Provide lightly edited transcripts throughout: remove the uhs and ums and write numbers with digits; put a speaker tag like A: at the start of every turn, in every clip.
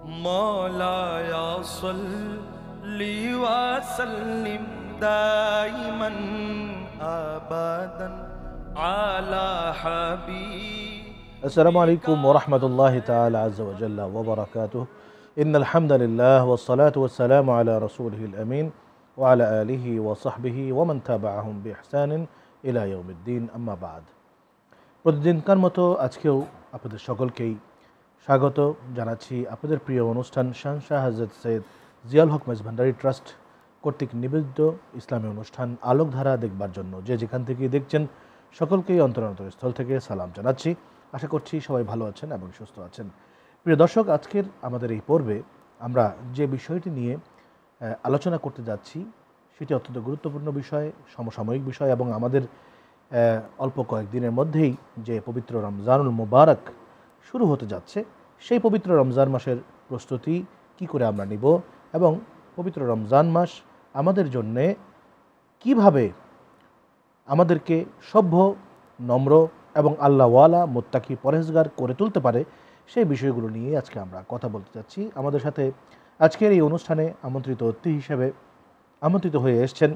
A: مولاي صل وسلم دائما أبدا على حبيب.
B: السلام عليكم ورحمة الله تعالى عز وجل وبركاته. إن الحمد لله والصلاة والسلام على رسوله الأمين وعلى آله وصحبه ومن تابعهم بإحسان إلى يوم الدين أما بعد. প্রতিদিনকার মতো আজকেও আপনাদের সকলকেই স্বাগত জানাচ্ছি আপনাদের প্রিয় অনুষ্ঠান শাহ হযরত সৈয়দ জিয়াউল হক মেজভান্ডারী ট্রাস্ট কর্তৃক নিবেদিত ইসলামী অনুষ্ঠান আলোকধারা দেখবার জন্য যে যেখান থেকে দেখছেন সকলকেই অন্তরস্থল থেকে সালাম জানাচ্ছি। আশা করছি সবাই ভালো আছেন এবং সুস্থ আছেন। প্রিয় দর্শক, আজকের আমাদের এই পর্বে আমরা যে বিষয়টি নিয়ে আলোচনা করতে যাচ্ছি সেটি অত্যন্ত গুরুত্বপূর্ণ বিষয়, সমসাময়িক বিষয় এবং আমাদের অল্প কয়েকদিনের মধ্যেই যে পবিত্র রমজানুল মুবারক শুরু হতে যাচ্ছে, সেই পবিত্র রমজান মাসের প্রস্তুতি কি করে আমরা নিব এবং পবিত্র রমজান মাস আমাদের জন্যে কিভাবে আমাদেরকে সভ্য, নম্র এবং আল্লাহওয়ালা মুত্তাকি পরহেজগার করে তুলতে পারে, সেই বিষয়গুলো নিয়ে আজকে আমরা কথা বলতে যাচ্ছি। আমাদের সাথে আজকের এই অনুষ্ঠানে আমন্ত্রিত অতিথি হিসেবে আমন্ত্রিত হয়ে এসছেন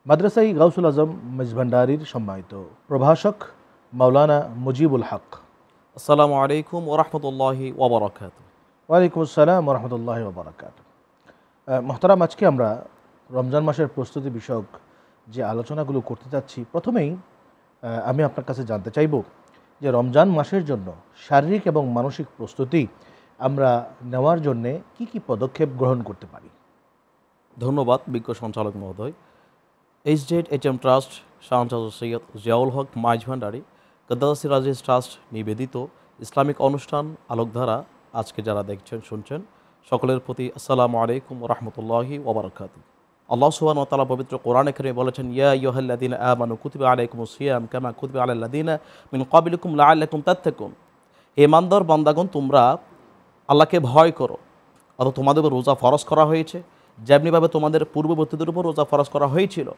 B: মাদ্রাসাই গাউসুল আজম মেজভান্ডারীর সম্মানিত প্রভাষক মাওলানা মুজিবুল হক।
C: আসসালামু আলাইকুম ওরহমতুল্লাহি ওবরাকাতুহু।
B: ওয়ালাইকুম আসসালাম ওরহমতুল্লাহি ওবরাকাতুহু। মোহতারাম, আজকে আমরা রমজান মাসের প্রস্তুতি বিষয়ক যে আলোচনাগুলো করতে যাচ্ছি, প্রথমেই আমি আপনার কাছে জানতে চাইব যে রমজান মাসের জন্য শারীরিক এবং মানসিক প্রস্তুতি আমরা নেওয়ার জন্যে কি কি পদক্ষেপ গ্রহণ করতে পারি?
C: ধন্যবাদ বিজ্ঞ সঞ্চালক মহোদয়। HZHM ট্রাস্ট শাহ সৈয়দ জিয়াউল হক মেজভান্ডারী কদ্দাসির আজিজ ট্রাস্ট নিবেদিত ইসলামিক অনুষ্ঠান আলোকধারা আজকে যারা দেখছেন শুনছেন সকলের প্রতি আসসালামু আলাইকুম ওরহমতুল্লাহি ওবরাকাতুহু। আল্লাহ সুবহানাহু ওয়া তাআলা পবিত্র কোরআনে কারীমে বলেছেন, ইয়া আইয়ুহাল্লাযীনা আমানু কুতিবা আলাইকুমুস সিয়াম কামা কুতিবা আলাল লাযীনা মিন ক্বাবলিকুম লাআল্লাকুম তাত্তাকুন। হে ইমানদার বান্দাগণ, তোমরা আল্লাহকে ভয় করো, অর্থাৎ তোমাদের উপর রোজা ফরজ করা হয়েছে যেমনিভাবে তোমাদের পূর্ববর্তীদের উপর রোজা ফরজ করা হয়েছিল।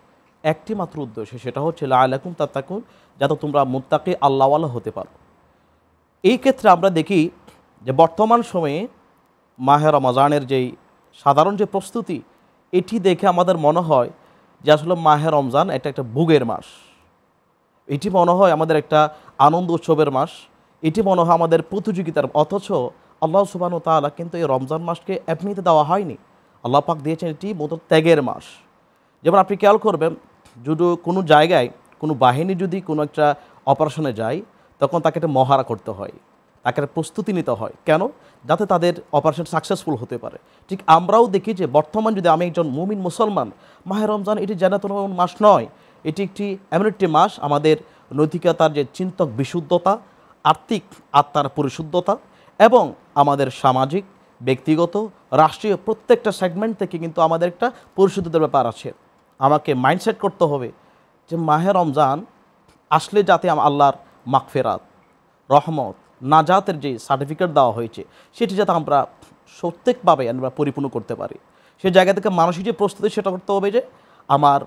C: একটি মাত্র উদ্দেশ্য, সেটা হচ্ছে লাআল্লাকুম তাত্তাকুন, যাতে তোমরা মুত্তাকি আল্লাহওয়ালা হতে পারো। এই ক্ষেত্রে আমরা দেখি যে বর্তমান সময়ে মাহে রমজানের যেই সাধারণ যে প্রস্তুতি, এটি দেখে আমাদের মনে হয় যে আসলে মাহে রমজান এটা একটা ভোগের মাস, এটি মনে হয় আমাদের একটা আনন্দ উৎসবের মাস, এটি মনে হয় আমাদের প্রতিযোগিতার। অথচ আল্লাহ সুবহানাহু ওয়া তাআলা কিন্তু এই রমজান মাসকে এমনিতে দেওয়া হয়নি, আল্লাহ পাক দিয়েছেন এটি মূলত ত্যাগের মাস। যেমন আপনি খেয়াল করবেন, যদি কোনো জায়গায় কোনো বাহিনী যদি কোনো একটা অপারেশনে যায়, তখন তাকে একটা মহড়া করতে হয়, তাকে একটা প্রস্তুতি নিতে হয়, কেন? যাতে তাদের অপারেশন সাকসেসফুল হতে পারে। ঠিক আমরাও দেখি যে বর্তমান যদি আমি একজন মুমিন মুসলমান, মাহে রমজান এটি জান্নাতুল মাস নয়, এটি একটি এমন একটি মাস আমাদের নৈতিকতার যে চিন্তক বিশুদ্ধতা, আর্থিক আত্মার পরিশুদ্ধতা এবং আমাদের সামাজিক, ব্যক্তিগত, রাষ্ট্রীয় প্রত্যেকটা সেগমেন্ট থেকে কিন্তু আমাদের একটা পরিশুদ্ধতার ব্যাপার আছে। আমাকে মাইন্ডসেট করতে হবে যে মাহে রমজান আসলে যাতে আল্লাহর মাগফিরাত, রহমত, নাজাতের যে সার্টিফিকেট দেওয়া হয়েছে সেটি যাতে আমরা প্রত্যেকভাবে আমরা পরিপূর্ণ করতে পারি। সেই জায়গা থেকে মানসিক যে প্রস্তুতি সেটা করতে হবে যে আমার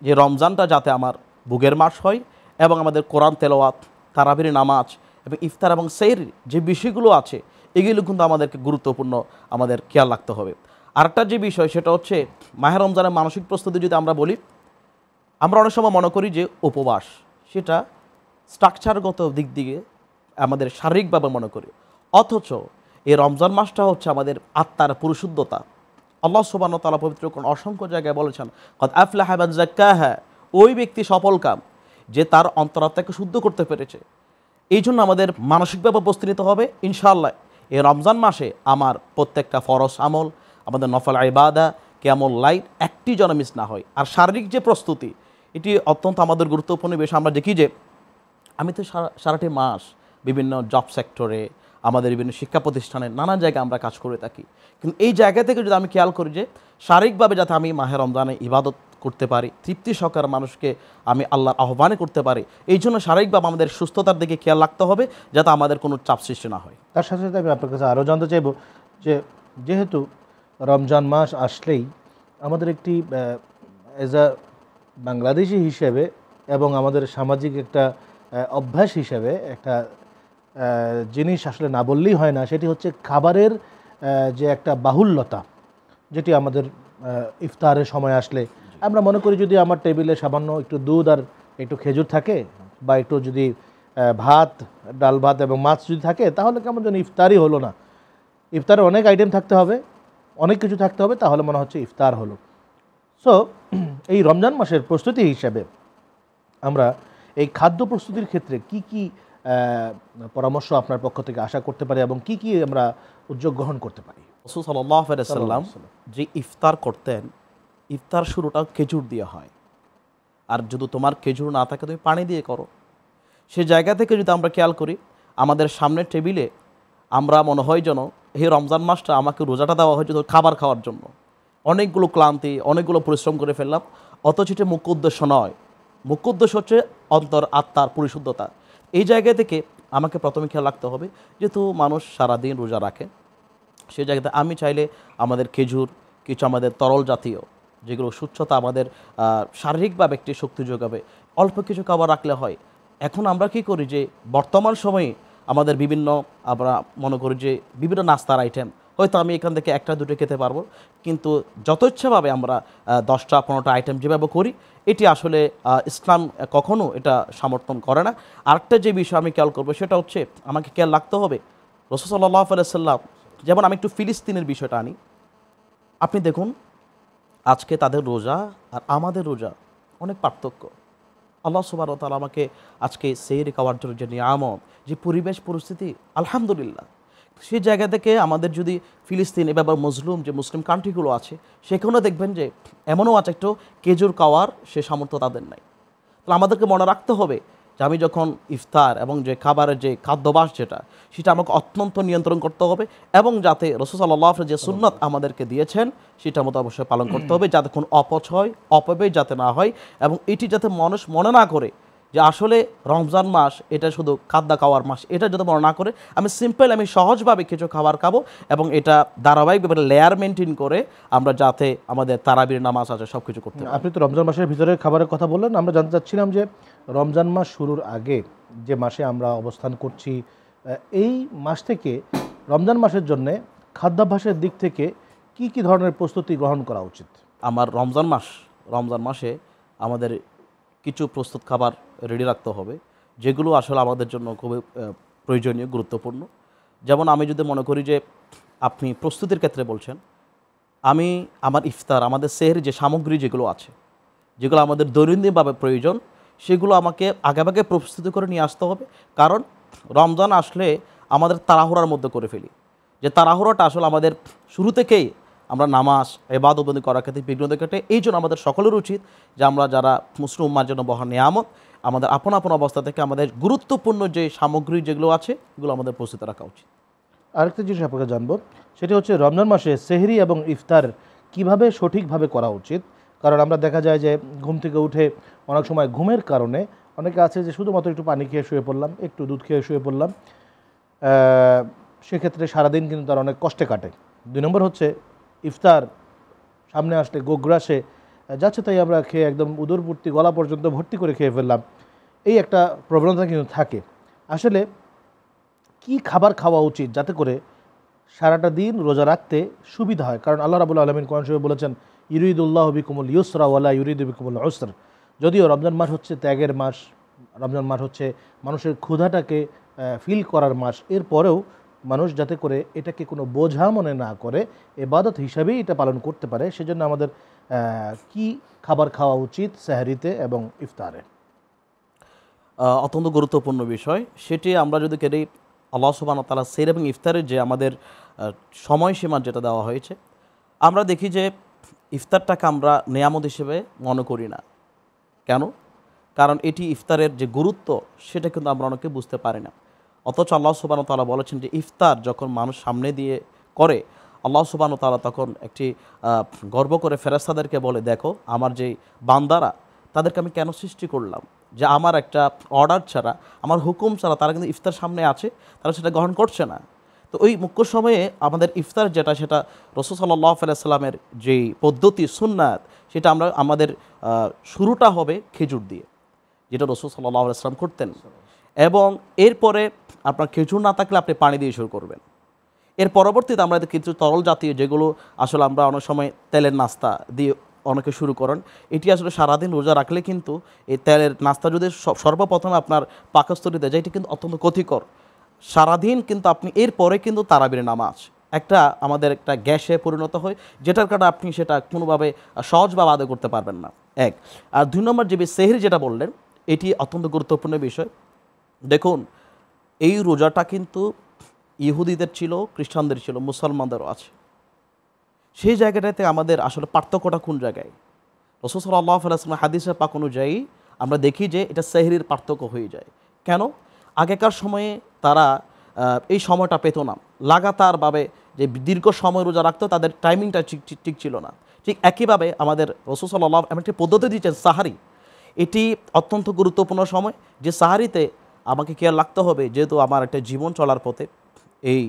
C: যে রমজানটা যাতে আমার ভোগের মাস হয় এবং আমাদের কোরআন তেলাওয়াত, তারাবির নামাজ এবং ইফতার এবং সেহরির যে বিষয়গুলো আছে এগুলো কিন্তু আমাদেরকে গুরুত্বপূর্ণ আমাদের খেয়াল রাখতে হবে। আরেকটা যে বিষয় সেটা হচ্ছে মাহে রমজানের মানসিক প্রস্তুতি যদি আমরা বলি, আমরা অনেক সময় মনে করি যে উপবাস সেটা স্ট্রাকচারগত দিক দিয়ে আমাদের শারীরিকভাবে মনে করি, অথচ এই রমজান মাসটা হচ্ছে আমাদের আত্মার পরিশুদ্ধতা। আল্লাহ সুবহানাহু ওয়া তাআলা পবিত্র কোরআনে অসংখ্য জায়গায় বলেছেন, কদ আফলাহা মান যাক্কাহা, ওই ব্যক্তি সফলকাম যে তার অন্তরাত্মাকে শুদ্ধ করতে পেরেছে। এই জন্য আমাদের মানসিকভাবে প্রস্তুতি নিতে হবে ইনশাআল্লাহ এই রমজান মাসে আমার প্রত্যেকটা ফরজ আমল, আমাদের নফল ইবাদা, কিয়ামুল লাইল একটি যেন মিস না হয়। আর শারীরিক যে প্রস্তুতি এটি অত্যন্ত আমাদের গুরুত্বপূর্ণ বিষয়। আমরা দেখি যে আমি তো সারাটি মাস বিভিন্ন জব সেক্টরে, আমাদের বিভিন্ন শিক্ষা প্রতিষ্ঠানে নানান জায়গায় আমরা কাজ করে থাকি, কিন্তু এই জায়গা থেকে যদি আমি খেয়াল করি যে শারীরিকভাবে যাতে আমি মাহে রমজানে ইবাদত করতে পারি, তৃপ্তি সহকারে মানুষকে আমি আল্লাহর আহ্বানে করতে পারি, এই জন্য শারীরিকভাবে আমাদের সুস্থতার দিকে খেয়াল রাখতে হবে যাতে আমাদের কোনো চাপ সৃষ্টি না হয়।
B: তার সাথে সাথে আমি আপনার কাছে আরও জানতে চাইব যে যেহেতু রমজান মাস আসলেই আমাদের একটি এজ আ বাংলাদেশি হিসেবে এবং আমাদের সামাজিক একটা অভ্যাস হিসেবে একটা জিনিস আসলে না বললেই হয় না, সেটি হচ্ছে খাবারের যে একটা বাহুল্যতা, যেটি আমাদের ইফতারের সময় আসলে আমরা মনে করি যদি আমার টেবিলে সামান্য একটু দুধ আর একটু খেজুর থাকে বা একটু যদি ভাত, ডাল ভাত এবং মাছ যদি থাকে তাহলে কেমন যেন ইফতারই হলো না। ইফতারে অনেক আইটেম থাকতে হবে, অনেক কিছু থাকতে হবে, তাহলে মনে হচ্ছে ইফতার হলো। সো এই রমজান মাসের প্রস্তুতি হিসাবে আমরা এই খাদ্য প্রস্তুতির ক্ষেত্রে কি কি পরামর্শ আপনার পক্ষ থেকে আশা করতে পারি এবং কি কি আমরা উদ্যোগ গ্রহণ করতে পারি?
C: রাসূল সাল্লাল্লাহু আলাইহি ওয়াসাল্লাম যে ইফতার করতেন, ইফতার শুরুটা খেজুর দিয়ে হয়। আর যদি তোমার খেজুর না থাকে তুমি পানি দিয়ে করো। সে জায়গা থেকে যদি আমরা খেয়াল করি, আমাদের সামনের টেবিলে আমরা মনে হয় যেন এই রমজান মাসটা আমাকে রোজাটা দেওয়া হয়েছে তো খাবার খাওয়ার জন্য। অনেকগুলো ক্লান্তি, অনেকগুলো পরিশ্রম করে ফেললাম, অথচ এটা মুখ্য উদ্দেশ্য নয়। মুখ্য উদ্দেশ্য হচ্ছে অন্তর আত্মার পরিশুদ্ধতা। এই জায়গা থেকে আমাকে প্রথমে খেয়াল রাখতে হবে, যেহেতু মানুষ সারাদিন রোজা রাখে, সেই জায়গাতে আমি চাইলে আমাদের খেজুর, কিছু আমাদের তরল জাতীয় যেগুলো সুচ্ছতা আমাদের শারীরিকভাবে একটি শক্তি যোগাবে, অল্প কিছু খাবার রাখলে হয়। এখন আমরা কি করি যে বর্তমান সময়ে আমাদের বিভিন্ন, আমরা মনে করি যে বিভিন্ন নাস্তার আইটেম, হয়তো আমি এখান থেকে একটা দুটো খেতে পারবো, কিন্তু যত ইচ্ছাভাবে আমরা 10টা 15টা আইটেম যেভাবে করি, এটি আসলে ইসলাম কখনো এটা সমর্থন করে না। আরেকটা যে বিষয় আমি খেয়াল করবো সেটা হচ্ছে আমাকে খেয়াল রাখতে হবে, রাসূল সাল্লাল্লাহু আলাইহি ওয়াসাল্লাম, যেমন আমি একটু ফিলিস্তিনের বিষয়টা আনি, আপনি দেখুন আজকে তাদের রোজা আর আমাদের রোজা অনেক পার্থক্য। আল্লাহ সুবহানাহু ওয়া তাআলা আমাকে আজকে সেহরি খাওয়ার জন্য যে নিয়ামত, যে পরিবেশ পরিস্থিতি, আলহামদুলিল্লাহ। সেই জায়গা থেকে আমাদের যদি ফিলিস্তিন এবার মজলুম যে মুসলিম কান্ট্রিগুলো আছে, সেখানেও দেখবেন যে এমনও আছে একটু খেজুর খাওয়ার সে সামর্থ্য তাদের নাই। তাহলে আমাদেরকে মনে রাখতে হবে যে আমি যখন ইফতার এবং যে খাবারের যে খাদ্যাভ্যাস সেটা আমাকে অত্যন্ত নিয়ন্ত্রণ করতে হবে, এবং যাতে রাসূল সাল্লাল্লাহু আলাইহি ওয়াসাল্লাম যে সুন্নাত আমাদেরকে দিয়েছেন সেটা মতো অবশ্যই পালন করতে হবে, যাতে কোনো অপচয় অপব্যয় যাতে না হয়, এবং এটি যাতে মানুষ মনে না করে যে আসলে রমজান মাস এটা শুধু খাদ্য খাওয়ার মাস, এটা যাতে মনে না করে আমি সিম্পল, আমি সহজভাবে কিছু খাবার খাবো, এবং এটা ধারাবাহিকভাবে লেয়ার মেনটেন করে আমরা যাতে আমাদের তারাবির নামাজ আছে সব কিছু করতে পারি।
B: আপনি তো রমজান মাসের ভিতরে খাবারের কথা বললেন, আমরা জানতে চাচ্ছিলাম যে রমজান মাস শুরুর আগে যে মাসে আমরা অবস্থান করছি, এই মাস থেকে রমজান মাসের জন্য খাদ্যাভ্যাসের দিক থেকে কি কি ধরনের প্রস্তুতি গ্রহণ করা উচিত?
C: আমার রমজান মাসে আমাদের কিছু প্রস্তুত খাবার রেডি রাখতে হবে, যেগুলো আসলে আমাদের জন্য খুবই প্রয়োজনীয়, গুরুত্বপূর্ণ। যেমন আমি যদি মনে করি যে আপনি প্রস্তুতির ক্ষেত্রে বলছেন, আমি আমার ইফতার, আমাদের সেহরি যে সামগ্রী যেগুলো আছে, যেগুলো আমাদের দৈনন্দিনভাবে প্রয়োজন, সেগুলো আমাকে আগেভাগে প্রস্তুতি করে নিয়ে আসতে হবে। কারণ রমজান আসলে আমাদের তাড়াহুড়ার মধ্যে করে ফেলি, যে তাড়াহুড়াটা আসলে আমাদের শুরু থেকেই আমরা নামাজ ইবাদতবন্দি করার ক্ষেত্রে বিঘ্ন ঘটে। এই জন্য আমাদের সকলের উচিত যে আমরা যারা মুসলিম উম্মার জন্য বহন নিয়ামত, আমাদের আপন আপন অবস্থা থেকে আমাদের গুরুত্বপূর্ণ যে সামগ্রী যেগুলো আছে এগুলো আমাদের প্রস্তুত রাখা উচিত।
B: আরেকটা জিনিস আপনাকে জানবো, সেটি হচ্ছে রমজান মাসে সেহরি এবং ইফতার কিভাবে সঠিকভাবে করা উচিত। কারণ আমরা দেখা যায় যে ঘুম থেকে উঠে অনেক সময় ঘুমের কারণে অনেকে আছে যে শুধুমাত্র একটু পানি খেয়ে শুয়ে পড়লাম, একটু দুধ খেয়ে শুয়ে পড়লাম, সেক্ষেত্রে সারাদিন কিন্তু তার অনেক কষ্টে কাটে। 2 নম্বর হচ্ছে ইফতার সামনে আসলে গোগ্রাসে যাচ্ছে তাই আমরা খেয়ে একদম উদরপূর্তি গলা পর্যন্ত ভর্তি করে খেয়ে ফেললাম, এই একটা প্রবণতা কিন্তু থাকে। আসলে কি খাবার খাওয়া উচিত যাতে করে সারাটা দিন রোজা রাখতে সুবিধা হয়? কারণ আল্লাহ রাব্বুল আলামিন কোরআন শরীফে বলেছেন, ইউরিদুল্লাহু বিকুমুল ইউসরা ওয়ালা ইউরিদু বিকুমুল উসর। যদিও রমজান মাস হচ্ছে ত্যাগের মাস, রমজান মাস হচ্ছে মানুষের ক্ষুধাটাকে ফিল করার মাস, এরপরেও মানুষ যাতে করে এটাকে কোনো বোঝা মনে না করে ইবাদত হিসাবেই এটা পালন করতে পারে, সেজন্য আমাদের কি খাবার খাওয়া উচিত সেহরিতে এবং ইফতারে?
C: অত্যন্ত গুরুত্বপূর্ণ বিষয়। সেটি আমরা যদি কেটে আল্লাহ সুবহানাহু ওয়া তাআলা সেহরি এবং ইফতারের যে আমাদের সময়সীমা যেটা দেওয়া হয়েছে, আমরা দেখি যে ইফতারটাকে আমরা নিয়ামত হিসেবে মনে করি না। কেন? কারণ এটি ইফতারের যে গুরুত্ব সেটা কিন্তু আমরা অনেকে বুঝতে পারি না। অথচ আল্লাহ সুবহানাহু ওয়া তাআলা বলেছেন যে ইফতার যখন মানুষ সামনে দিয়ে করে, আল্লাহ সুবহানাহু ওয়া তাআলা তখন একটি গর্ব করে ফেরেশতাদেরকে বলে, দেখো আমার যে বান্দারা, তাদেরকে আমি কেন সৃষ্টি করলাম, যে আমার একটা অর্ডার ছাড়া, আমার হুকুম ছাড়া তারা কিন্তু ইফতার সামনে আছে, তারা সেটা গ্রহণ করছে না। তো ওই মুখ্য সময়ে আমাদের ইফতার যেটা, সেটা রাসূল সাল্লাল্লাহু আলাইহি ওয়াসাল্লামের যেই পদ্ধতি সুন্নাত, সেটা আমরা আমাদের শুরুটা হবে খেজুর দিয়ে, যেটা রাসূল সাল্লাল্লাহু আলাইহি ওয়াসাল্লাম করতেন, এবং এরপরে আপনার খেজুর না থাকলে আপনি পানি দিয়ে শুরু করবেন। এর পরবর্তীতে আমরা কিছু তরল জাতীয় যেগুলো আসলে আমরা অনেক সময় তেলের নাস্তা দিয়ে অনেকে শুরু করেন, এটি আসলে সারাদিন রোজা রাখলে কিন্তু এই তেলের নাস্তা যদি সর্বপ্রথমে আপনার পাকস্থলীতে যায়, এটি কিন্তু অত্যন্ত ক্ষতিকর। সারাদিন কিন্তু আপনি এরপরে কিন্তু তারাবির নামাজ একটা আমাদের একটা গ্যাসে পরিণত হয়, যেটার কারণে আপনি সেটা কোনোভাবে সহজভাবে আদায় করতে পারবেন না, এক। আর 2 নম্বর যে সেহরি যেটা বললেন, এটি অত্যন্ত গুরুত্বপূর্ণ বিষয়। দেখুন, এই রোজাটা কিন্তু ইহুদিদের ছিল, খ্রিস্টানদের ছিল, মুসলমানদেরও আছে। সেই জায়গাটাতে আমাদের আসলে পার্থক্যটা কোন জায়গায়? রাসূল সাল্লাল্লাহু আলাইহি ওয়াসাল্লাম হাদিসে পাক অনুযায়ী আমরা দেখি যে এটা সেহরির পার্থক্য হয়ে যায়। কেন? আগেকার সময়ে তারা এই সময়টা পেত না, লাগাতারভাবে যে দীর্ঘ সময় রোজা রাখতো, তাদের টাইমিংটা ঠিক ছিল না। ঠিক একইভাবে আমাদের রাসূল সাল্লাল্লাহু এমন একটি পদ্ধতি দিয়েছেন সাহারি, এটি অত্যন্ত গুরুত্বপূর্ণ সময়, যে সাহারিতে আমাকে খেয়াল রাখতে হবে, যেহেতু আমার একটা জীবন চলার পথে এই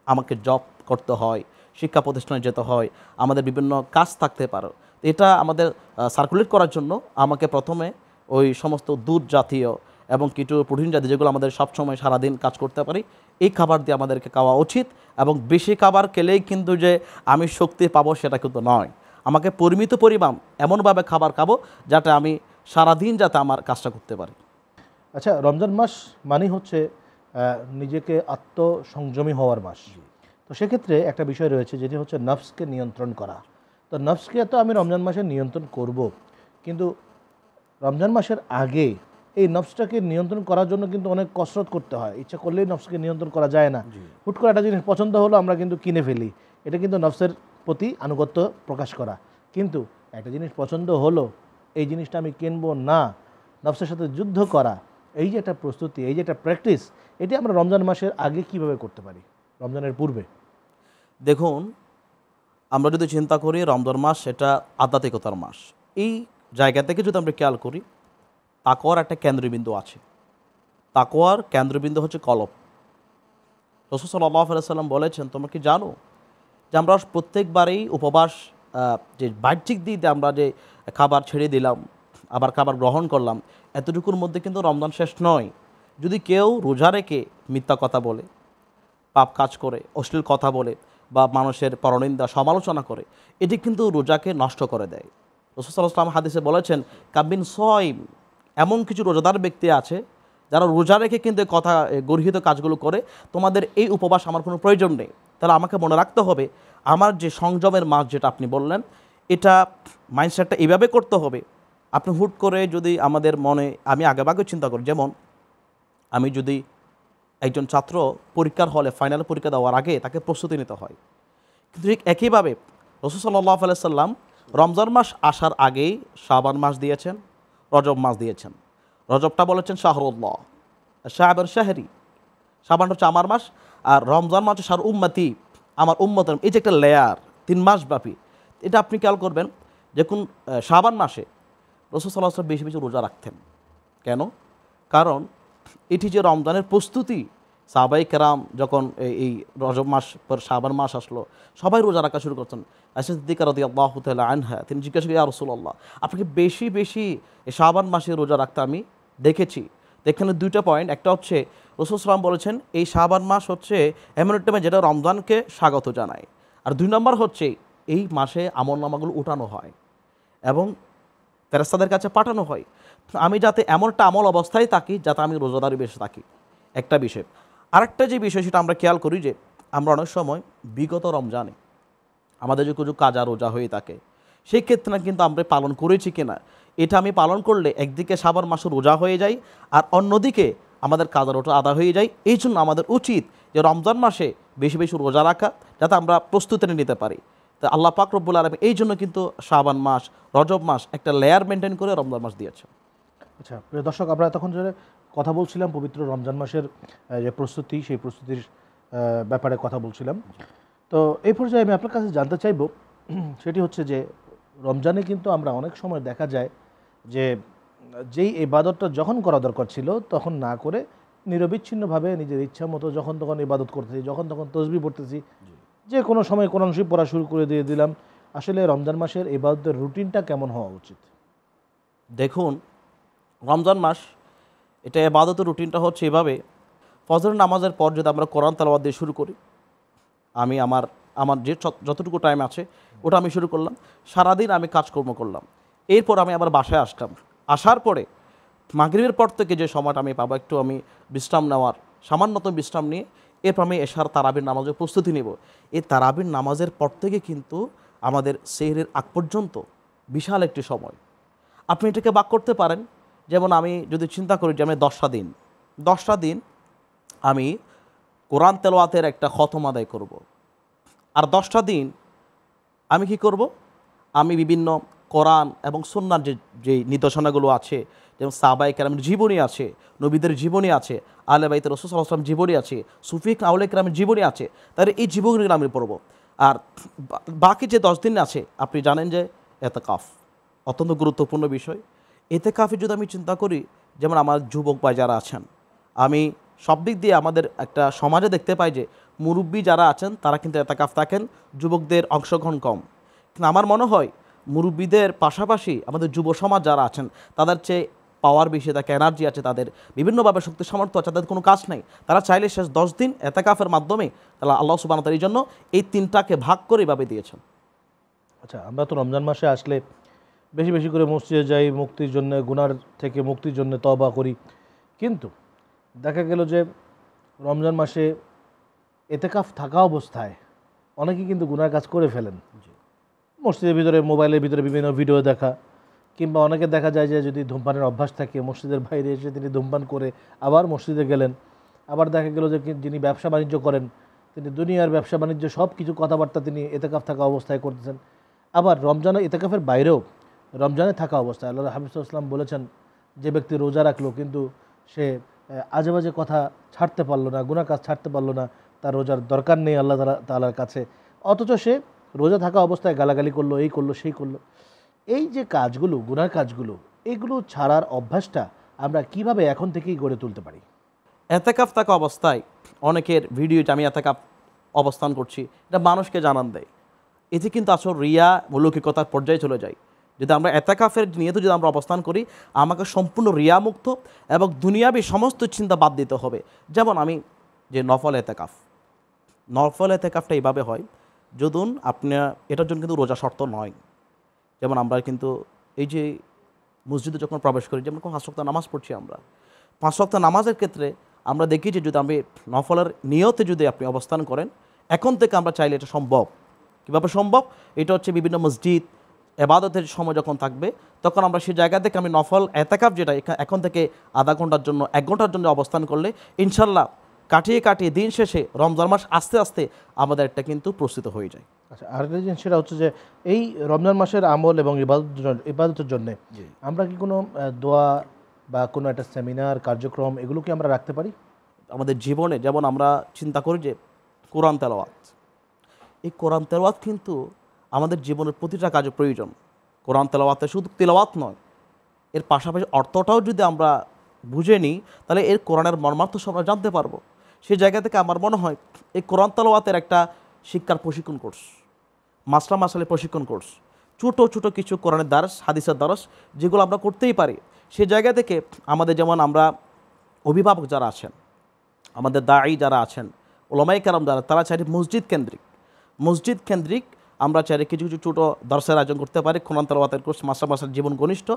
C: আমাকে জব করতে হয়, শিক্ষা প্রতিষ্ঠানে যেতে হয়, আমাদের বিভিন্ন কাজ থাকতে পারে। এটা আমাদের সার্কুলেট করার জন্য আমাকে প্রথমে ওই সমস্ত দুধ জাতীয় এবং কিছু প্রোটিন জাতীয় যেগুলো আমাদের সবসময় সারাদিন কাজ করতে পারি, এই খাবার দিয়ে আমাদেরকে খাওয়া উচিত। এবং বেশি খাবার খেলেই কিন্তু যে আমি শক্তি পাবো সেটা কিন্তু নয়। আমাকে পরিমিত পরিমাণ এমনভাবে খাবার খাবো যাতে আমি সারাদিন যাতে আমার কাজটা করতে পারি।
B: আচ্ছা, রমজান মাস মানেই হচ্ছে নিজেকে আত্মসংযমী হওয়ার মাস। তো সেক্ষেত্রে একটা বিষয় রয়েছে, যেটি হচ্ছে নফসকে নিয়ন্ত্রণ করা। তো নফসকে তো আমি রমজান মাসে নিয়ন্ত্রণ করব, কিন্তু রমজান মাসের আগে এই নফসটাকে নিয়ন্ত্রণ করার জন্য কিন্তু অনেক কসরত করতে হয়। ইচ্ছা করলেই নফসকে নিয়ন্ত্রণ করা যায় না। হুট করে একটা জিনিস পছন্দ হলো, আমরা কিন্তু কিনে ফেলি, এটা কিন্তু নফসের প্রতি আনুগত্য প্রকাশ করা। কিন্তু একটা জিনিস পছন্দ হলো, এই জিনিসটা আমি কিনবো না, নফসের সাথে যুদ্ধ করা, এই যে একটা প্রস্তুতি, এই যে একটা প্র্যাকটিস, এটি আমরা রমজান মাসের আগে কিভাবে করতে পারি, রমজানের পূর্বে?
C: দেখুন, আমরা যদি চিন্তা করি রমজান মাস এটা আধ্যাত্মিকতার মাস, এই জায়গা থেকে যদি আমরা খেয়াল করি, তাকওয়ার একটা কেন্দ্রবিন্দু আছে। তাকওয়ার কেন্দ্রবিন্দু হচ্ছে কলব। রাসূল সাল্লাল্লাহু আলাইহি ওয়াসাল্লাম বলেছেন, তোমরা কি জানো যে আমরা প্রত্যেকবারেই উপবাস, যে বাহ্যিক দিক দিয়ে আমরা যে খাবার ছেড়ে দিলাম, আবার খাবার গ্রহণ করলাম, এতটুকুর মধ্যে কিন্তু রমজান শেষ নয়। যদি কেউ রোজা রেখে মিথ্যা কথা বলে, পাপ কাজ করে, অশ্লীল কথা বলে, বা মানুষের পরনিন্দা সমালোচনা করে, এটি কিন্তু রোজাকে নষ্ট করে দেয়। রাসূল সাল্লাল্লাহু আলাইহি ওয়াসাল্লাম হাদিসে বলেছেন, কাবিন সয়ম, এমন কিছু রোজাদার ব্যক্তি আছে যারা রোজা রেখে কিন্তু কথা গর্হিত কাজগুলো করে, তোমাদের এই উপবাস আমার কোনো প্রয়োজন নেই। তাহলে আমাকে মনে রাখতে হবে, আমার যে সংযমের মাস যেটা আপনি বললেন, এটা মাইন্ডসেটটা এইভাবে করতে হবে। আপনি হুট করে যদি আমাদের মনে, আমি আগেভাগে চিন্তা করি, যেমন আমি যদি একজন ছাত্র পরীক্ষার হলে ফাইনাল পরীক্ষা দেওয়ার আগে তাকে প্রস্তুতি নিতে হয়, কিন্তু ঠিক একইভাবে রাসূল সাল্লাল্লাহু আলাইহি ওয়াসাল্লাম রমজান মাস আসার আগেই শাবান মাস দিয়েছেন, রজব মাস দিয়েছেন। রজবটা বলেছেন শাহরুল্লাহ, শাবান শাহরি, শাবান হচ্ছে আমার মাস, আর রমজান মাস হচ্ছে শাহর উম্মতি, আমার উম্মতের। এই যে একটা লেয়ার 3 মাস ব্যাপী, এটা আপনি খেয়াল করবেন। দেখুন, শাবান মাসে রাসূল সাল্লাল্লাহু আলাইহি ওয়াসাল্লাম বেশি বেশি রোজা রাখতেন। কেন? কারণ এটি যে রমজানের প্রস্তুতি, সাহাবায়ে কেরাম যখন এই রজব মাস পর শাবান মাস আসলো, সবাই রোজা রাখা শুরু করতেন। আয়েশা সিদ্দিকা রাদিয়াল্লাহু তাআলা আনহা, তিনি জিজ্ঞাসা করেন, ইয়া রাসূলুল্লাহ, আপনাকে বেশি বেশি এই শাবান মাসে রোজা রাখতে আমি দেখেছি। এখানে 2টা পয়েন্ট। একটা হচ্ছে রাসূল সাল্লাল্লাহু আলাইহি ওয়াসাল্লাম বলেছেন এই শাবান মাস হচ্ছে এমন একটা মাস যেটা রমজানকে স্বাগত জানায়। আর 2 নম্বর হচ্ছে এই মাসে আমলনামাগুলো উঠানো হয় এবং ফেরেশতাদের কাছে পাঠানো হয়। আমি যাতে এমন একটা আমল অবস্থায় থাকি যাতে আমি রোজাদারি বেশি থাকি, একটা বিষয়। আরেকটা যে বিষয় সেটা আমরা খেয়াল করি যে আমরা অনেক সময় বিগত রমজানে আমাদের যে কিছু কাজা রোজা হয়ে থাকে, সেই ক্ষেত্রে কিন্তু আমরা পালন করেছি কিনা, এটা আমি পালন করলে একদিকে শাবান মাসে রোজা হয়ে যায়, আর অন্যদিকে আমাদের কাজা রোজা আদা হয়ে যায়। এই জন্য আমাদের উচিত যে রমজান মাসে বেশি বেশি রোজা রাখা, যাতে আমরা প্রস্তুতি নিতে পারি। তো আল্লাহ পাক রব্বুল আলামিন এই জন্য কিন্তু শাবান মাস, রজব মাস একটা লেয়ার মেনটেন করে রমজান মাস দিয়েছে।
B: আচ্ছা, প্রিয় দর্শক, আমরা এতক্ষণ ধরে কথা বলছিলাম পবিত্র রমজান মাসের যে প্রস্তুতি, সেই প্রস্তুতির ব্যাপারে কথা বলছিলাম। তো এই পর্যায়ে আমি আপনার কাছে জানতে চাইব, সেটি হচ্ছে যে রমজানে কিন্তু আমরা অনেক সময় দেখা যায় যে যেই ইবাদতটা যখন করা দরকার ছিল তখন না করে নিরবিচ্ছিন্নভাবে নিজের ইচ্ছা মতো যখন তখন ইবাদত করতেছি, যখন তখন তসবিহ পড়তেছি, যে কোনো সময় কোরআন শরীফ পড়া শুরু করে দিয়ে দিলাম। আসলে রমজান মাসের ইবাদতের রুটিনটা কেমন হওয়া উচিত?
C: দেখুন, রমজান মাস এটা ইবাদতের রুটিনটা হচ্ছে এভাবে। ফজরের নামাজের পর যদি আমরা কোরআন তেলাওয়াত দিয়ে শুরু করি, আমি আমার আমার যে যতটুকু টাইম আছে ওটা আমি শুরু করলাম, সারাদিন আমি কাজকর্ম করলাম, এরপর আমি আবার বাসায় আসলাম, আসার পরে মাগরিবের পর থেকে যে সময়টা আমি পাবো একটু আমি বিশ্রাম নেওয়ার, সামান্যতম বিশ্রাম নিয়ে এরপর আমি এশার তারাবির নামাজের প্রস্তুতি নেব। এই তারাবির নামাজের পর থেকে কিন্তু আমাদের সেহরের আগ পর্যন্ত বিশাল একটি সময়। আপনি এটাকে ভাগ করতে পারেন, যেমন আমি যদি চিন্তা করি যে আমি 10টা দিন আমি কোরআন তেলাওয়াতের একটা খতম আদায় করব, আর 10টা দিন আমি কি করব, আমি বিভিন্ন কোরআন এবং সুন্নাহর যে নির্দেশনাগুলো আছে, যেমন সাহাবায়ে কেরামের জীবনী আছে, নবীদের জীবনী আছে, আহলে বাইত রাসূল সাল্লাল্লাহু আলাইহি ওয়াসাল্লাম জীবনী আছে, সুফি আউলিয়া কেরামের জীবনী আছে, তাহলে এই জীবনীগুলো আমি পড়ব। আর বাকি যে 10 দিন আছে, আপনি জানেন যে এতেকাফ অত্যন্ত গুরুত্বপূর্ণ বিষয়। এতেকাফে যদি আমি চিন্তা করি, যেমন আমার যুবক ভাই যারা আছেন, আমি সব দিক দিয়ে আমাদের একটা সমাজে দেখতে পাই যে মুরব্বী যারা আছেন তারা কিন্তু এতেকাফ থাকেন, যুবকদের অংশগ্রহণ কম। কিন্তু আমার মনে হয় মুরব্বীদের পাশাপাশি আমাদের যুব সমাজ যারা আছেন তাদের চেয়ে পাওয়ার বেশি থাকে, এনার্জি আছে, তাদের বিভিন্নভাবে শক্তি সামর্থ্য আছে, তাদের কোনো কাজ নেই, তারা চাইলে শেষ 10 দিন এতেকাফের মাধ্যমে তাহলে আল্লাহ সুবহানাহু ওয়া তাআলার জন্য এই 3টাকে ভাগ করে এভাবে দিয়েছেন।
B: আচ্ছা, আমরা তো রমজান মাসে আসলে বেশি বেশি করে মসজিদে যাই, মুক্তির জন্য, গুনার থেকে মুক্তির জন্য তওবা করি, কিন্তু দেখা গেল যে রমজান মাসে এতেকাফ থাকা অবস্থায় অনেকেই কিন্তু গুনার কাজ করে ফেলেন। মসজিদের ভিতরে, মোবাইলের ভিতরে বিভিন্ন ভিডিও দেখা, কিংবা অনেকে দেখা যায় যে যদি ধূমপানের অভ্যাস থাকে, মসজিদের বাইরে এসে তিনি ধূমপান করে আবার মসজিদে গেলেন। আবার দেখা গেল যে যিনি ব্যবসা বাণিজ্য করেন, তিনি দুনিয়ার ব্যবসা বাণিজ্য সব কিছু কথাবার্তা তিনি এতেকাফ থাকা অবস্থায় করতেছেন। আবার রমজানে এতেকাফের বাইরেও রমজানে থাকা অবস্থায় আল্লাহ হাবিব সাল্লাল্লাহু আলাইহি ওয়াসাল্লাম বলেছেন, যে ব্যক্তি রোজা রাখলো কিন্তু সে আজে বাজে কথা ছাড়তে পারলো না, গুনাহ কাজ ছাড়তে পারলো না, তার রোজার দরকার নেই আল্লাহ তাআলার কাছে, অথচ সে রোজা থাকা অবস্থায় গালাগালি করলো, এই করলো, সেই করলো। এই যে কাজগুলো, গুনার কাজগুলো, এগুলো ছাড়ার অভ্যাসটা আমরা কিভাবে এখন থেকেই গড়ে তুলতে পারি?
C: এতেকাফ থাকা অবস্থায় অনেকের ভিডিওতে আমি এতেকাফ অবস্থান করছি এটা মানুষকে জানান দেয়, এতে কিন্তু আসলে রিয়া মৌলিকতার পর্যায়ে চলে যায়। যদি আমরা এতেকাফের নিয়তে যদি আমরা অবস্থান করি, আমাকে সম্পূর্ণ রিয়া মুক্ত এবং দুনিয়াবী সমস্ত চিন্তা বাদ দিতে হবে। যেমন আমি যে নফল এতেকাফটা এইভাবে হয়, যদুন আপনার এটার জন্য কিন্তু রোজা শর্ত নয়। যেমন আমরা কিন্তু এই যে মসজিদে যখন প্রবেশ করি, যেমন 5 ওয়াক্ত নামাজ পড়ছি, আমরা 5 ওয়াক্ত নামাজের ক্ষেত্রে আমরা দেখি যে যদি আমি নফলের নিয়তে যদি আপনি অবস্থান করেন, এখন থেকে আমরা চাইলে এটা সম্ভব। কীভাবে সম্ভব? এটা হচ্ছে বিভিন্ন মসজিদ এবাদতের সময় যখন থাকবে, তখন আমরা সেই জায়গা থেকে আমি নফল এতেকাফ যেটা এখন থেকে আধা ঘন্টার জন্য, 1 ঘন্টার জন্য অবস্থান করলে ইনশাল্লাহ কাটিয়ে দিন শেষে রমজান মাস আস্তে আস্তে আমাদের একটা কিন্তু প্রস্তুত হয়ে যায়।
B: আচ্ছা, আরেকটা জিনিস সেটা হচ্ছে যে এই রমজান মাসের আমল এবং ইবাদতের জন্য আমরা কি কোনো দোয়া বা কোনো একটা সেমিনার, কার্যক্রম এগুলো কি আমরা রাখতে পারি
C: আমাদের জীবনে? যেমন আমরা চিন্তা করি যে কোরআন তেলাওয়াত, এই কোরআন তেলাওয়াত কিন্তু আমাদের জীবনের প্রতিটা কাজে প্রয়োজন। কোরআন তেলাওয়াতে শুধু তেলাওয়াত নয়, এর পাশাপাশি অর্থটাও যদি আমরা বুঝে নিই, তাহলে এর কোরআনের মর্মার্থ আমরা জানতে পারবো। সেই জায়গা থেকে আমার মনে হয় এই কোরআন তেলাওয়াতের একটা শিক্ষার প্রশিক্ষণ কোর্স, মাসালে প্রশিক্ষণ কোর্স, ছোটো কিছু কোরআনের দারস, হাদিসের দারস, যেগুলো আমরা করতেই পারি। সেই জায়গা থেকে আমাদের, যেমন আমরা অভিভাবক যারা আছেন, আমাদের দায়ী যারা আছেন, ওলামায়ে কেরাম যারা, তারা চাইলে মসজিদ কেন্দ্রিক আমরা চাইলে কিছু ছোটো দর্শের আয়োজন করতে পারি, কোরআন তেলাওয়াতের কোর্স, মাসার জীবন ঘনিষ্ঠ।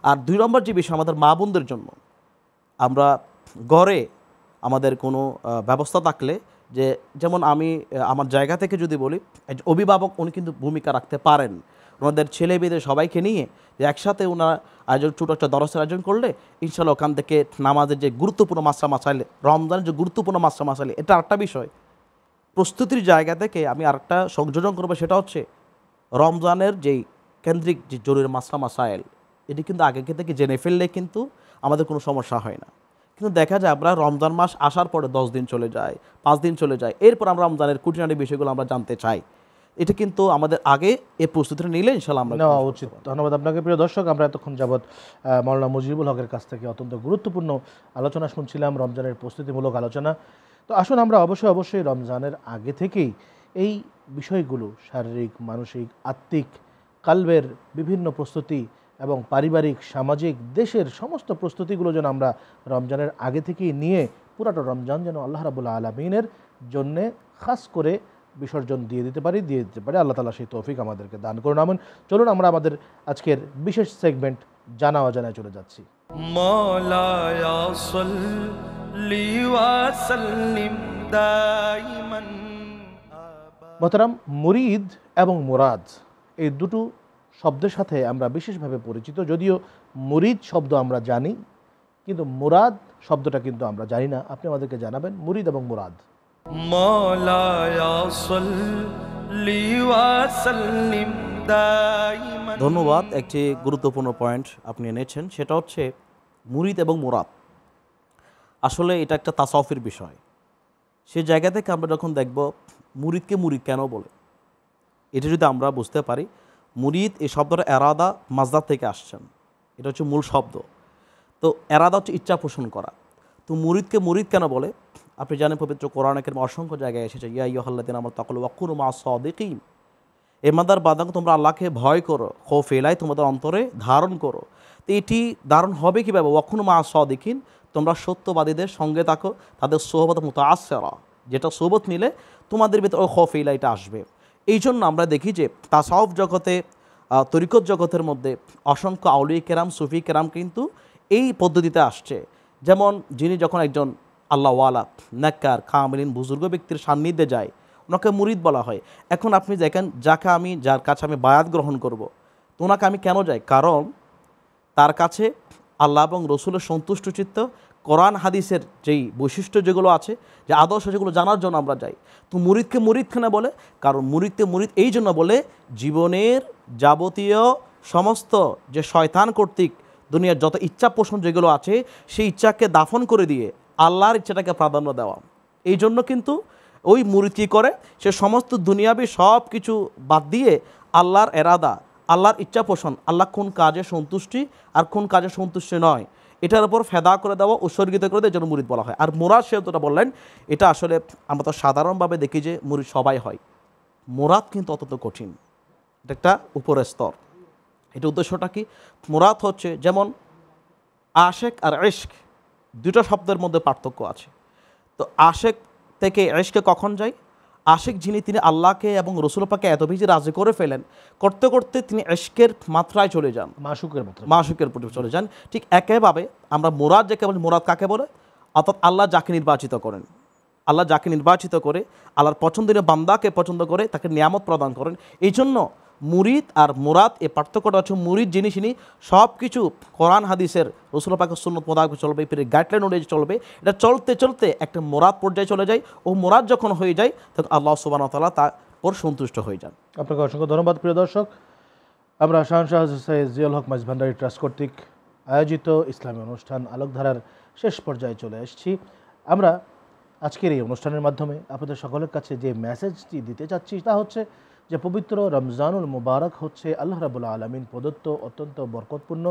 C: আর 2 নম্বর যে বিষয়, আমাদের মা বোনদের জন্য আমরা ঘরে আমাদের কোনো ব্যবস্থা থাকলে, যে যেমন আমি আমার জায়গা থেকে যদি বলি, অভিভাবক উনি কিন্তু ভূমিকা রাখতে পারেন, ওনাদের ছেলে মেয়েদের সবাইকে নিয়ে যে একসাথে ওনারা ছোটো একটা দরসের আয়োজন করলে ইনশাল্লাহ ওখান থেকে নামাজের যে গুরুত্বপূর্ণ মাসাইল, রমজানের যে গুরুত্বপূর্ণ মাসাইল, এটা আরেকটা বিষয়। প্রস্তুতির জায়গা থেকে আমি আরেকটা সংযোজন করবো, সেটা হচ্ছে রমজানের যেই কেন্দ্রিক যে জরুরি মাসাইল, এটি কিন্তু আগে থেকে জেনে ফেললে কিন্তু আমাদের কোনো সমস্যা হয় না। কিন্তু দেখা যায় আমরা রমজান মাস আসার পরে 10 দিন চলে যায়, 5 দিন চলে যায়, এরপর আমরা রমজানের খুঁটিনাটি বিষয়গুলো আমরা জানতে চাই। এটা কিন্তু আমাদের আগে এই প্রস্তুতিটা নিলে ইনশাল্লাহ আমরা
B: নেওয়া উচিত। ধন্যবাদ আপনাকে। প্রিয় দর্শক, আমরা এতক্ষণ যাবৎ মাওলানা মুজিবুল হকের কাছ থেকে অত্যন্ত গুরুত্বপূর্ণ আলোচনা শুনছিলাম, রমজানের প্রস্তুতিমূলক আলোচনা। তো আসুন আমরা অবশ্যই রমজানের আগে থেকেই এই বিষয়গুলো, শারীরিক, মানসিক, আত্মিক, কালবের বিভিন্ন প্রস্তুতি এবং পারিবারিক, সামাজিক, দেশের সমস্ত প্রস্তুতিগুলো যেন আমরা রমজানের আগে থেকেই নিয়ে পুরাটা রমজান যেন আল্লাহ রাব্বুল আলামিনের জন্যে খাস করে বিসর্জন দিয়ে দিতে পারি আল্লাহ তাআলা সেই তৌফিক আমাদেরকে দান করুন। আমিন। চলুন আমরা আমাদের আজকের বিশেষ সেগমেন্ট জানা অজানায় চলে যাচ্ছি।
A: মাওলায়া সাল্লি ওয়া সাল্লিম দাইমান আবাদা।
B: মোহতারাম, মুরিদ এবং মুরাদ এই দুটো শব্দের সাথে আমরা বিশেষভাবে পরিচিত। যদিও মুরিদ শব্দ আমরা জানি, কিন্তু মুরাদ শব্দটা কিন্তু আমরা জানি না। আপনি আমাদেরকে জানাবেন মুরিদ এবং মুরাদ।
A: মাওলায়া সাল্লি ওয়া সাল্লিম দাইমান।
C: ধন্যবাদ। একটি গুরুত্বপূর্ণ পয়েন্ট আপনি এনেছেন, সেটা হচ্ছে মুরিদ এবং মুরাদ। আসলে এটা একটা তাসাউফের বিষয়। সে জায়গা থেকে আমরা যখন দেখব মুরিদকে মুরিদ কেন বলে, এটা যদি আমরা বুঝতে পারি, মুরিদ এই শব্দটা এরাদা মাজদার থেকে আসছেন, এটা হচ্ছে মূল শব্দ। তো এরাদা হচ্ছে ইচ্ছা পোষণ করা। তো মুরিদকে মুরিদ কেন বলে, আপনি জানেন পবিত্র কোরআনে কারিমে অসংখ্য জায়গায় এসেছে, ইয়া আইয়ুহাল্লাযীনা আমানু তাকুল্লাহ ওয়া কুনু মা'আস সাদিকিন। ইমানদার বান্দাগণ, তোমরা আল্লাহকে ভয় করো, খৌফ এলাই তোমাদের অন্তরে ধারণ করো। তো এটি ধারণ হবে কীভাবে? ওয়া কুনু মা'আস সাদিকিন, তোমরা সত্যবাদীদের সঙ্গে থাকো, তাদের সোহবত মুতাআসসিরা, যেটা সোহবত নিলে তোমাদের ভিতরে ওই খৌফ এলাইটা আসবে। এই জন্য আমরা দেখি যে তাসাউফ জগতে, তরিকত জগতের মধ্যে অসংখ্য আউলিয়া কেরাম, সুফি কেরাম কিন্তু এই পদ্ধতিতে আসছে। যেমন যিনি যখন একজন আল্লাহওয়ালা, নেককার, কামিলিন, বুজুর্গ ব্যক্তির সান্নিধ্যে যায়, ওনাকে মুরিদ বলা হয়। এখন আপনি দেখেন, যার কাছে আমি বায়াত গ্রহণ করব, তো ওনাকে আমি কেন যাই? কারণ তার কাছে আল্লাহ এবং রসুলের সন্তুষ্ট চিত্ত, কোরআন হাদিসের যেই বৈশিষ্ট্য যেগুলো আছে, যে আদর্শ, যেগুলো জানার জন্য আমরা যাই। তো মুরিদকে মুরিদ কেন বলে? কারণ মুরিদকে মুরিদ এই জন্য বলে, জীবনের যাবতীয় সমস্ত যে শয়তান কর্তৃক দুনিয়ার যত ইচ্ছা পোষণ যেগুলো আছে, সেই ইচ্ছাকে দাফন করে দিয়ে আল্লাহর ইচ্ছাটাকে প্রাধান্য দেওয়া। এই জন্য কিন্তু ওই মুরিদ কী করে, সে সমস্ত দুনিয়াবি সব কিছু বাদ দিয়ে আল্লাহর এরাদা, আল্লাহর ইচ্ছা পোষণ, আল্লাহ কোন কাজে সন্তুষ্টি আর কোন কাজে সন্তুষ্টি নয়, এটার উপর ফেদা করে দেওয়া, উৎসর্গিত করে দেওয়ার জন্য মুরিদ বলা হয়। আর মুরাদ, সে যেটা বললেন, এটা আসলে আমরা তো সাধারণভাবে দেখি যে মুরিদ সবাই হয়, মুরাদ কিন্তু অত্যন্ত কঠিন, এটা একটা উপরের স্তর। এটা উদ্দেশ্যটা কি? মুরাদ হচ্ছে, যেমন আশেক আর ইশক, দুটো শব্দের মধ্যে পার্থক্য আছে। তো আশেক থেকে ইশকে কখন যায়? আশেক যিনি, তিনি আল্লাহকে এবং রসুল পাককে এত বেশি রাজি করে ফেলেন, করতে করতে তিনি ইশকের মাত্রায় চলে যান, মাশুকের প্রতি চলে যান। ঠিক একইভাবে আমরা মুরাদ যাকে বলি, মুরাদ কাকে বলে? অর্থাৎ আল্লাহ যাকে নির্বাচিত করেন, আল্লাহ যাকে নির্বাচিত করে, আল্লাহর পছন্দনীয় বান্দাকে পছন্দ করে, তাকে নিয়ামত প্রদান করেন। এই জন্য মুরিদ আর মুরাদ, এই পার্থক্যটা হচ্ছে, মুরিদ যিনি সব কিছু কোরআন হাদিসের, রসুল পাকের সুন্নত মোতাবেক চলবে, গাইডলাইন অনুযায়ী চলবে। এটা চলতে চলতে একটা মুরাদ পর্যায়ে চলে যায়। ও মুরাদ যখন হয়ে যায়, তখন আল্লাহ সুবহানাহু ওয়া তাআলা তার উপর সন্তুষ্ট হয়ে যান।
B: আপনাকে অসংখ্য ধন্যবাদ। প্রিয় দর্শক, আমরা শাহনশাহ সৈয়দ জিয়াউল হক মাঝ ভান্ডারী ট্রাস্ট কর্তৃক আয়োজিত ইসলামী অনুষ্ঠান আলোকধারার শেষ পর্যায়ে চলে এসেছি। আমরা আজকের এই অনুষ্ঠানের মাধ্যমে আপনাদের সকলের কাছে যে মেসেজটি দিতে চাচ্ছি, তা হচ্ছে যে পবিত্র রমজানুল মুবারক হচ্ছে আল্লাহ রাব্বুল আলামিন প্রদত্ত অত্যন্ত বরকতপূর্ণ,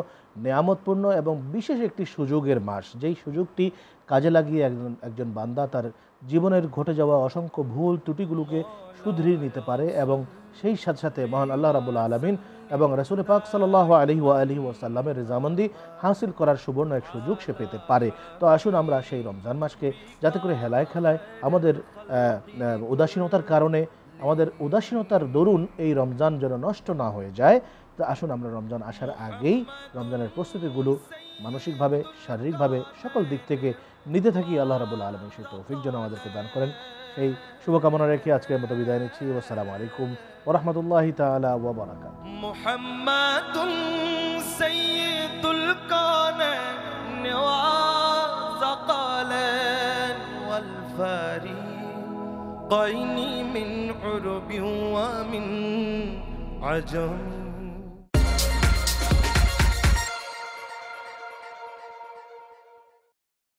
B: নেয়ামতপূর্ণ এবং বিশেষ একটি সুযোগের মাস। যেই সুযোগটি কাজে লাগিয়ে একজন বান্দা তার জীবনের ঘটে যাওয়া অসংখ্য ভুল ত্রুটিগুলোকে শুধরিয়ে নিতে পারে এবং সেই সাথে সাথে মহান আল্লাহ রাব্বুল আলামিন এবং রাসূল পাক সাল্লাল্লাহু আলাইহি ওয়াসাল্লামের রিজামন্দি হাসিল করার সুবর্ণ এক সুযোগ সে পেতে পারে। তো আসুন আমরা সেই রমজান মাসকে, যাতে করে হেলায় খেলায় আমাদের উদাসীনতার কারণে, আমাদের উদাসীনতার দরুন এই রমজান যেন নষ্ট না হয়ে যায়, তো আসুন আমরা রমজান আসার আগেই রমজানের প্রস্তুতিগুলো মানসিকভাবে, শারীরিকভাবে, সকল দিক থেকে নিতে থাকি। আল্লাহ রাব্বুল আলামিন সেই তৌফিক যেন আমাদেরকে দান করেন, সেই শুভকামনা রেখে আজকের মতো বিদায় নিচ্ছি। আসসালামু আলাইকুম ওয়া রাহমাতুল্লাহি তাআলা ওয়া বারাকাতুহু।
A: মুহাম্মাদুন সাইয়্যিদুল কাওনাইন ওয়া যাকালান ওয়াল ফারিকাইনি মিন উরবি ওয়া মিন আজম।